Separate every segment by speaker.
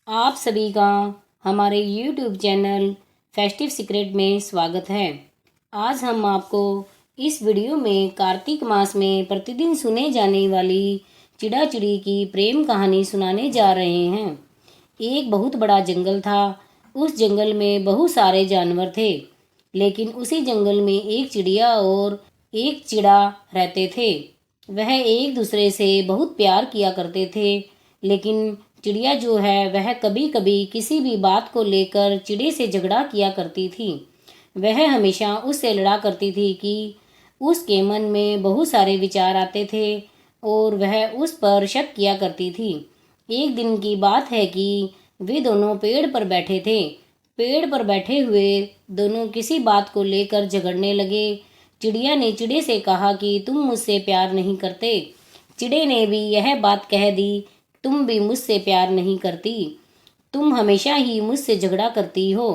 Speaker 1: आप सभी का हमारे YouTube चैनल फेस्टिव सीक्रेट में स्वागत है। आज हम आपको इस वीडियो में कार्तिक मास में प्रतिदिन सुने जाने वाली चिड़ा चिड़ी की प्रेम कहानी सुनाने जा रहे हैं। एक बहुत बड़ा जंगल था। उस जंगल में बहुत सारे जानवर थे, लेकिन उसी जंगल में एक चिड़िया और एक चिड़ा रहते थे। वह एक दूसरे से बहुत प्यार किया करते थे, लेकिन चिड़िया जो है वह कभी कभी किसी भी बात को लेकर चिड़े से झगड़ा किया करती थी। वह हमेशा उससे लड़ा करती थी कि उसके मन में बहुत सारे विचार आते थे और वह उस पर शक किया करती थी। एक दिन की बात है कि वे दोनों पेड़ पर बैठे थे। पेड़ पर बैठे हुए दोनों किसी बात को लेकर झगड़ने लगे। चिड़िया ने चिड़े से कहा कि तुम मुझसे प्यार नहीं करते। चिड़े ने भी यह बात कह दी, तुम भी मुझसे प्यार नहीं करती, तुम हमेशा ही मुझसे झगड़ा करती हो।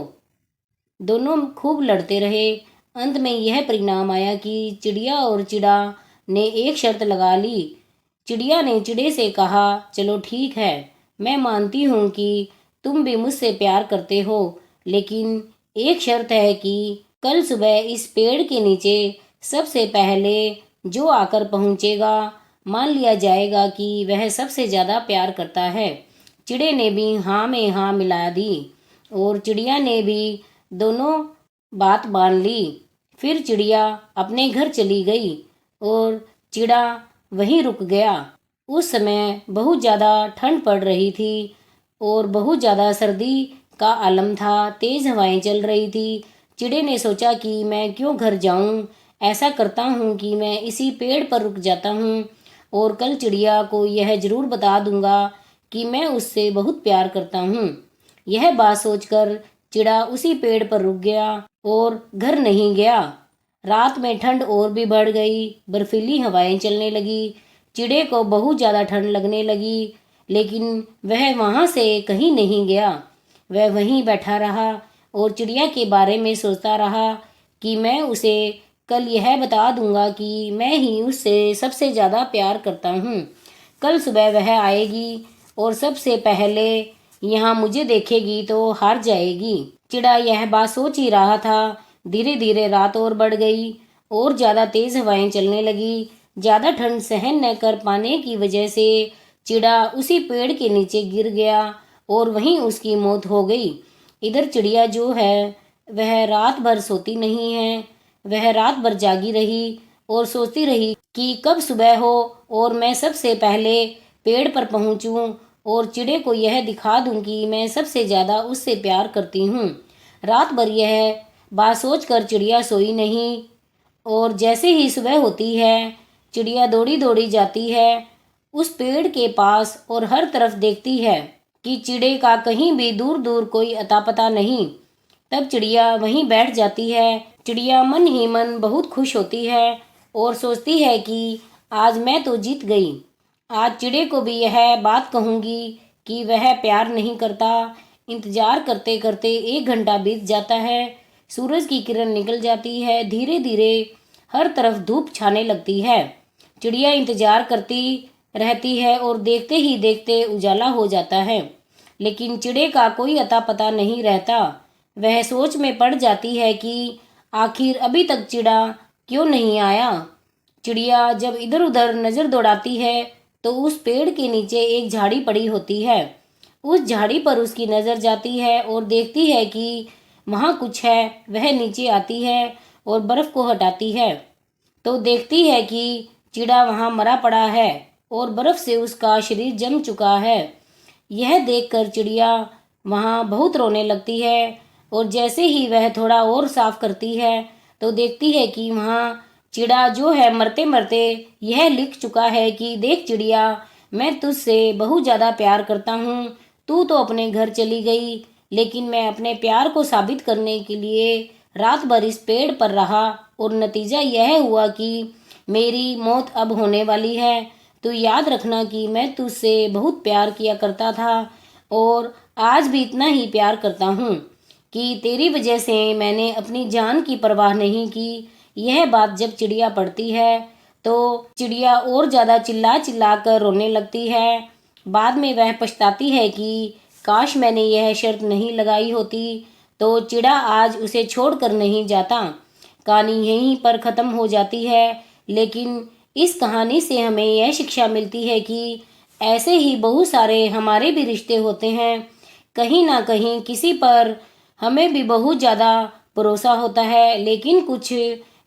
Speaker 1: दोनों खूब लड़ते रहे। अंत में यह परिणाम आया कि चिड़िया और चिड़ा ने एक शर्त लगा ली। चिड़िया ने चिड़े से कहा, चलो ठीक है, मैं मानती हूँ कि तुम भी मुझसे प्यार करते हो, लेकिन एक शर्त है कि कल सुबह इस पेड़ के नीचे सबसे पहले जो आकर पहुँचेगा, मान लिया जाएगा कि वह सबसे ज़्यादा प्यार करता है। चिड़े ने भी हाँ में हाँ मिला दी और चिड़िया ने भी दोनों बात मान ली। फिर चिड़िया अपने घर चली गई और चिड़ा वहीं रुक गया। उस समय बहुत ज़्यादा ठंड पड़ रही थी और बहुत ज़्यादा सर्दी का आलम था। तेज़ हवाएं चल रही थी। चिड़े ने सोचा कि मैं क्यों घर जाऊं, ऐसा करता हूं कि मैं इसी पेड़ पर रुक जाता हूं और कल चिड़िया को यह जरूर बता दूंगा कि मैं उससे बहुत प्यार करता हूँ। यह बात सोचकर चिड़ा उसी पेड़ पर रुक गया और घर नहीं गया। रात में ठंड और भी बढ़ गई। बर्फीली हवाएं चलने लगी। चिड़े को बहुत ज़्यादा ठंड लगने लगी, लेकिन वह वहाँ से कहीं नहीं गया। वह वहीं बैठा रहा और चिड़िया के बारे में सोचता रहा कि मैं उसे कल यह बता दूंगा कि मैं ही उससे सबसे ज़्यादा प्यार करता हूँ। कल सुबह वह आएगी और सबसे पहले यहाँ मुझे देखेगी तो हार जाएगी। चिड़ा यह बात सोच ही रहा था। धीरे धीरे रात और बढ़ गई और ज़्यादा तेज हवाएं चलने लगी। ज़्यादा ठंड सहन न कर पाने की वजह से चिड़ा उसी पेड़ के नीचे गिर गया और वहीं उसकी मौत हो गई। इधर चिड़िया जो है वह रात भर सोती नहीं है। वह रात भर जागी रही और सोचती रही कि कब सुबह हो और मैं सबसे पहले पेड़ पर पहुंचूं और चिड़े को यह दिखा दूं कि मैं सबसे ज़्यादा उससे प्यार करती हूँ। रात भर यह बात सोचकर चिड़िया सोई नहीं और जैसे ही सुबह होती है, चिड़िया दौड़ी दौड़ी जाती है उस पेड़ के पास और हर तरफ देखती है कि चिड़े का कहीं भी दूर दूर कोई अता पता नहीं। तब चिड़िया वहीं बैठ जाती है। चिड़िया मन ही मन बहुत खुश होती है और सोचती है कि आज मैं तो जीत गई। आज चिड़े को भी यह बात कहूँगी कि वह प्यार नहीं करता। इंतजार करते करते 1 घंटा बीत जाता है। सूरज की किरण निकल जाती है। धीरे धीरे हर तरफ धूप छाने लगती है। चिड़िया इंतजार करती रहती है और देखते ही देखते उजाला हो जाता है, लेकिन चिड़े का कोई अता पता नहीं रहता। वह सोच में पड़ जाती है कि आखिर अभी तक चिड़ा क्यों नहीं आया। चिड़िया जब इधर उधर नज़र दौड़ाती है तो उस पेड़ के नीचे एक झाड़ी पड़ी होती है। उस झाड़ी पर उसकी नज़र जाती है और देखती है कि वहाँ कुछ है। वह नीचे आती है और बर्फ़ को हटाती है तो देखती है कि चिड़ा वहाँ मरा पड़ा है और बर्फ़ से उसका शरीर जम चुका है। यह देखकर चिड़िया वहाँ बहुत रोने लगती है और जैसे ही वह थोड़ा और साफ करती है तो देखती है कि वहाँ चिड़ा जो है मरते मरते यह लिख चुका है कि देख चिड़िया, मैं तुझसे बहुत ज़्यादा प्यार करता हूँ। तू तो अपने घर चली गई, लेकिन मैं अपने प्यार को साबित करने के लिए रात भर इस पेड़ पर रहा और नतीजा यह हुआ कि मेरी मौत अब होने वाली है। तो याद रखना कि मैं तुझसे बहुत प्यार किया करता था और आज भी इतना ही प्यार करता हूँ कि तेरी वजह से मैंने अपनी जान की परवाह नहीं की। यह बात जब चिड़िया पढ़ती है तो चिड़िया और ज़्यादा चिल्ला चिल्ला कर रोने लगती है। बाद में वह पछताती है कि काश मैंने यह शर्त नहीं लगाई होती तो चिड़ा आज उसे छोड़कर नहीं जाता। कहानी यहीं पर ख़त्म हो जाती है, लेकिन इस कहानी से हमें यह शिक्षा मिलती है कि ऐसे ही बहुत सारे हमारे भी रिश्ते होते हैं। कहीं ना कहीं किसी पर हमें भी बहुत ज़्यादा भरोसा होता है, लेकिन कुछ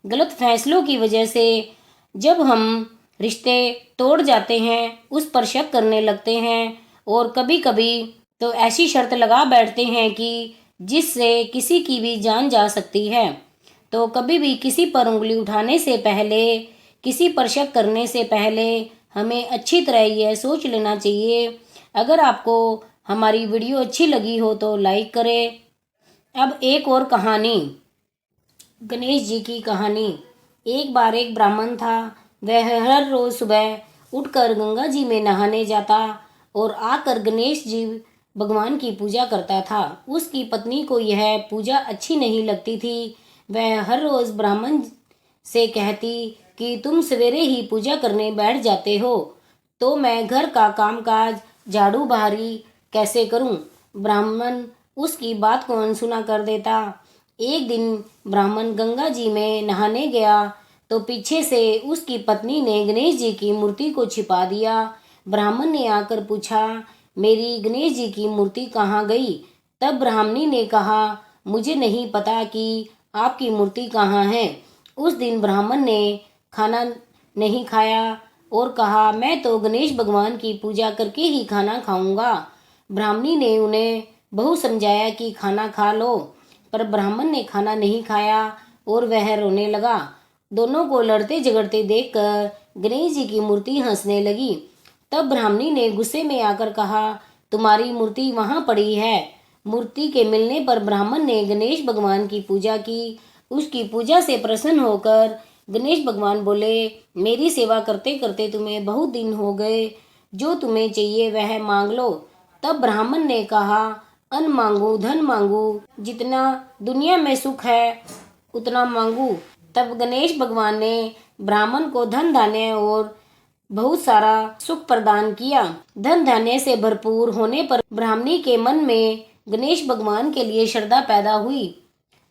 Speaker 1: गलत फैसलों की वजह से जब हम रिश्ते तोड़ जाते हैं, उस पर शक करने लगते हैं और कभी कभी तो ऐसी शर्त लगा बैठते हैं कि जिससे किसी की भी जान जा सकती है। तो कभी भी किसी पर उंगली उठाने से पहले, किसी पर शक करने से पहले हमें अच्छी तरह यह सोच लेना चाहिए। अगर आपको हमारी वीडियो अच्छी लगी हो तो लाइक करें। अब एक और कहानी, गणेश जी की कहानी। एक बार एक ब्राह्मण था। वह हर रोज सुबह उठकर गंगा जी में नहाने जाता और आकर गणेश जी भगवान की पूजा करता था। उसकी पत्नी को यह पूजा अच्छी नहीं लगती थी। वह हर रोज ब्राह्मण से कहती कि तुम सवेरे ही पूजा करने बैठ जाते हो, तो मैं घर का कामकाज झाड़ू बहारी कैसे करूं। ब्राह्मण उसकी बात को अनसुना कर देता। एक दिन ब्राह्मण गंगा जी में नहाने गया तो पीछे से उसकी पत्नी ने गणेश जी की मूर्ति को छिपा दिया। ब्राह्मण ने आकर पूछा, मेरी गणेश जी की मूर्ति कहाँ गई? तब ब्राह्मणी ने कहा, मुझे नहीं पता कि आपकी मूर्ति कहाँ है। उस दिन ब्राह्मण ने खाना नहीं खाया और कहा, मैं तो गणेश भगवान की पूजा करके ही खाना खाऊंगा। ब्राह्मणी ने उन्हें बहुत समझाया कि खाना खा लो, पर ब्राह्मण ने खाना नहीं खाया और वह रोने लगा। दोनों को लड़ते झगड़ते देखकर गणेश जी की मूर्ति हंसने लगी। तब ब्राह्मणी ने गुस्से में आकर कहा, तुम्हारी मूर्ति वहां पड़ी है। मूर्ति के मिलने पर ब्राह्मण ने गणेश भगवान की पूजा की। उसकी पूजा से प्रसन्न होकर गणेश भगवान बोले, मेरी सेवा करते करते तुम्हें बहुत दिन हो गए, जो तुम्हें चाहिए वह मांग लो। तब ब्राह्मण ने कहा, अन्न मांगू, धन मांगू, जितना दुनिया में सुख है उतना मांगू। तब गणेश भगवान ने ब्राह्मण को धन धान्य और बहुत सारा सुख प्रदान किया। धन धान्य से भरपूर होने पर ब्राह्मणी के मन में गणेश भगवान के लिए श्रद्धा पैदा हुई।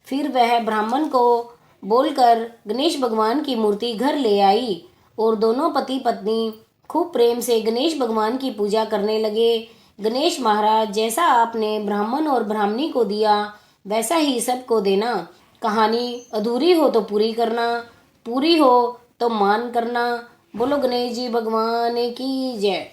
Speaker 1: फिर वह ब्राह्मण को बोलकर गणेश भगवान की मूर्ति घर ले आई और दोनों पति पत्नी खूब प्रेम से गणेश भगवान की पूजा करने लगे। गणेश महाराज, जैसा आपने ब्राह्मण और ब्राह्मणी को दिया वैसा ही सबको देना। कहानी अधूरी हो तो पूरी करना, पूरी हो तो मान करना। बोलो गणेश जी भगवान की जय।